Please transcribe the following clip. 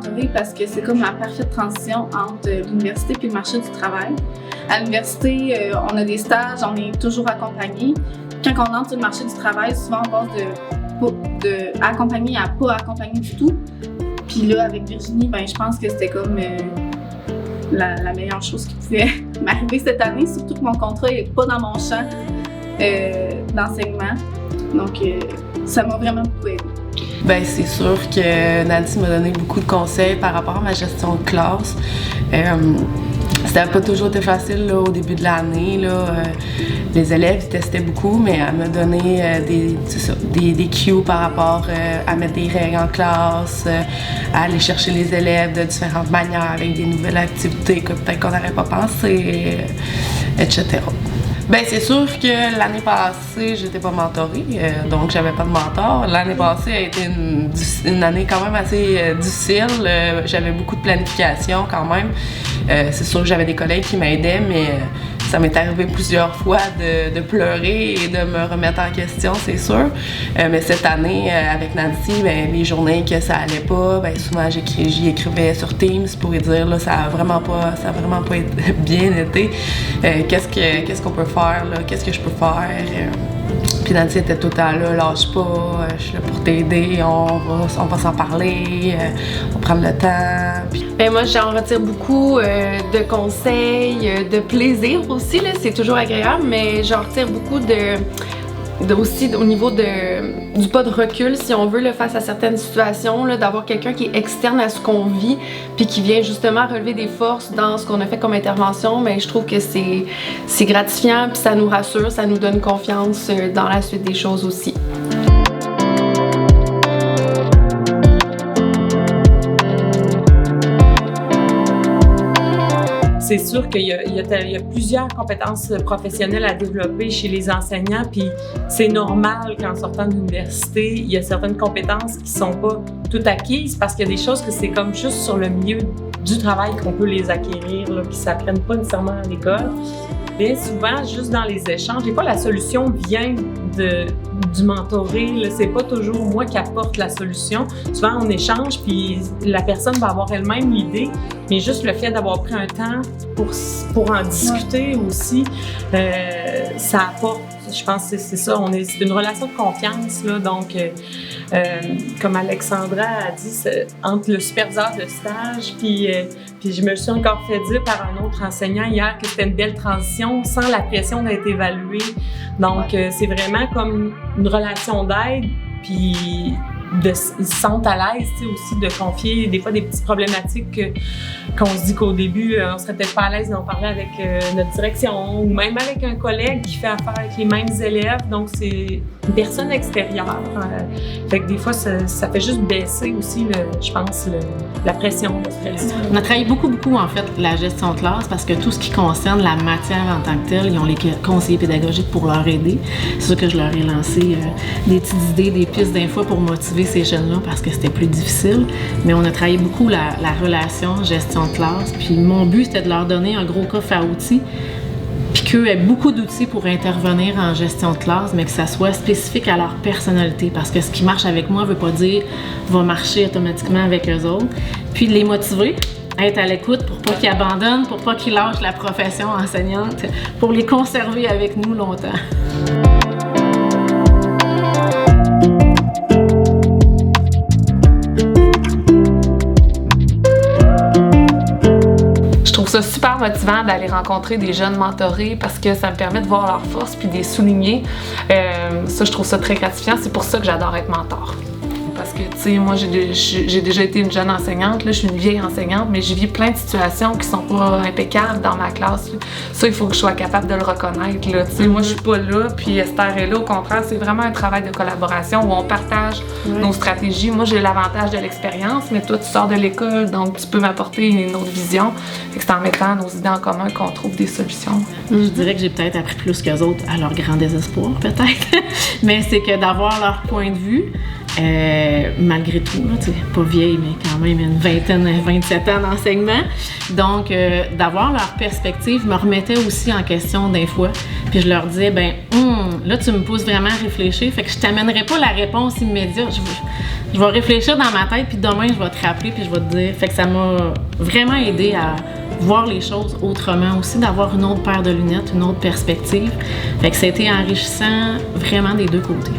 mentorer parce que c'est comme la parfaite transition entre l'université et le marché du travail. À l'université, on a des stages, on est toujours accompagné. Quand on entre sur le marché du travail, souvent on passe de accompagné à pas accompagné du tout. Puis là, avec Virginie, ben, je pense que c'était comme la meilleure chose qui pouvait m'arriver cette année, surtout que mon contrat n'est pas dans mon champ d'enseignement. Donc, ça m'a vraiment beaucoup aidé. Bien, c'est sûr que Nancy m'a donné beaucoup de conseils par rapport à ma gestion de classe. Ça n'a pas toujours été facile là, au début de l'année. Les élèves testaient beaucoup, mais elle m'a donné des cues par rapport à mettre des règles en classe, à aller chercher les élèves de différentes manières avec des nouvelles activités que peut-être qu'on n'aurait pas pensé, etc. Bien, c'est sûr que l'année passée, j'étais pas mentorée, donc j'avais pas de mentor. L'année passée a été une année quand même assez difficile. J'avais beaucoup de planification quand même. C'est sûr que j'avais des collègues qui m'aidaient, mais ça m'est arrivé plusieurs fois de pleurer et de me remettre en question, c'est sûr. Mais cette année, avec Nancy, ben, les journées que ça allait pas, ben, souvent j'y écrivais sur Teams pour lui dire là, ça a vraiment pas bien été. Qu'est-ce qu'on peut faire, là? Qu'est-ce que je peux faire? Puis Nancy était tout le temps là, lâche pas, je suis là pour t'aider, on va s'en parler, on va prendre le temps. Puis... Ben moi, j'en retire beaucoup de conseils, de plaisir aussi, là, c'est toujours agréable, mais j'en retire beaucoup aussi au niveau du pas de recul, si on veut, là, face à certaines situations, là, d'avoir quelqu'un qui est externe à ce qu'on vit puis qui vient justement relever des forces dans ce qu'on a fait comme intervention. Mais je trouve que c'est gratifiant puis ça nous rassure, ça nous donne confiance dans la suite des choses aussi. C'est sûr qu'il y a plusieurs compétences professionnelles à développer chez les enseignants, puis c'est normal qu'en sortant de l'université, il y a certaines compétences qui sont pas toutes acquises parce qu'il y a des choses que c'est comme juste sur le milieu du travail qu'on peut les acquérir, là, qui s'apprennent pas nécessairement à l'école. Bien souvent, juste dans les échanges, des fois la solution vient du mentoré, là, c'est pas toujours moi qui apporte la solution. Souvent on échange puis la personne va avoir elle-même l'idée, mais juste le fait d'avoir pris un temps pour en discuter aussi, ça apporte. Je pense que c'est ça, c'est une relation de confiance, là, donc comme Alexandra a dit, entre le superviseur de stage puis je me suis encore fait dire par un autre enseignant hier que c'était une belle transition sans la pression d'être évaluée. Donc c'est vraiment comme une relation d'aide, puis ils se sentent à l'aise, tu sais, aussi de confier des fois des petites problématiques qu'on se dit qu'au début, on serait peut-être pas à l'aise d'en parler avec notre direction ou même avec un collègue qui fait affaire avec les mêmes élèves. Donc, c'est une personne extérieure. Fait que des fois, ça fait juste baisser aussi, je pense, la pression, le stress. On a travaillé beaucoup, en fait, la gestion de classe parce que tout ce qui concerne la matière en tant que telle, ils ont les conseillers pédagogiques pour leur aider. C'est sûr que je leur ai lancé des petites idées, des pistes d'infos pour motiver ces jeunes-là parce que c'était plus difficile. Mais on a travaillé beaucoup la relation gestion de classe. Puis mon but, c'était de leur donner un gros coffre à outils puis qu'eux aient beaucoup d'outils pour intervenir en gestion de classe, mais que ça soit spécifique à leur personnalité. Parce que ce qui marche avec moi ne veut pas dire va marcher automatiquement avec eux autres. Puis de les motiver, être à l'écoute pour pas qu'ils abandonnent, pour pas qu'ils lâchent la profession enseignante, pour les conserver avec nous longtemps. C'est super motivant d'aller rencontrer des jeunes mentorés parce que ça me permet de voir leurs forces puis de les souligner. Ça, je trouve ça très gratifiant. C'est pour ça que j'adore être mentor. Parce que, tu sais, moi, j'ai déjà été une jeune enseignante, là, je suis une vieille enseignante, mais j'ai vu plein de situations qui sont pas impeccables dans ma classe. Là. Ça, il faut que je sois capable de le reconnaître, là. Tu sais, moi, je suis pas là, puis Esther est là. Au contraire, c'est vraiment un travail de collaboration où on partage nos stratégies. Moi, j'ai l'avantage de l'expérience, mais toi, tu sors de l'école, donc tu peux m'apporter une autre vision. Fait que c'est en mettant nos idées en commun qu'on trouve des solutions. Je dirais que j'ai peut-être appris plus qu'eux autres à leur grand désespoir, peut-être. Mais c'est que d'avoir leur point de vue, malgré tout, là, pas vieille, mais quand même une 27 ans d'enseignement. Donc, d'avoir leur perspective me remettait aussi en question des fois. Puis je leur disais, là, tu me pousses vraiment à réfléchir, fait que je t'amènerai pas la réponse immédiate. je vais réfléchir dans ma tête, puis demain, je vais te rappeler, puis je vais te dire. Fait que ça m'a vraiment aidé à voir les choses autrement aussi, d'avoir une autre paire de lunettes, une autre perspective. Fait que ça a été enrichissant vraiment des deux côtés.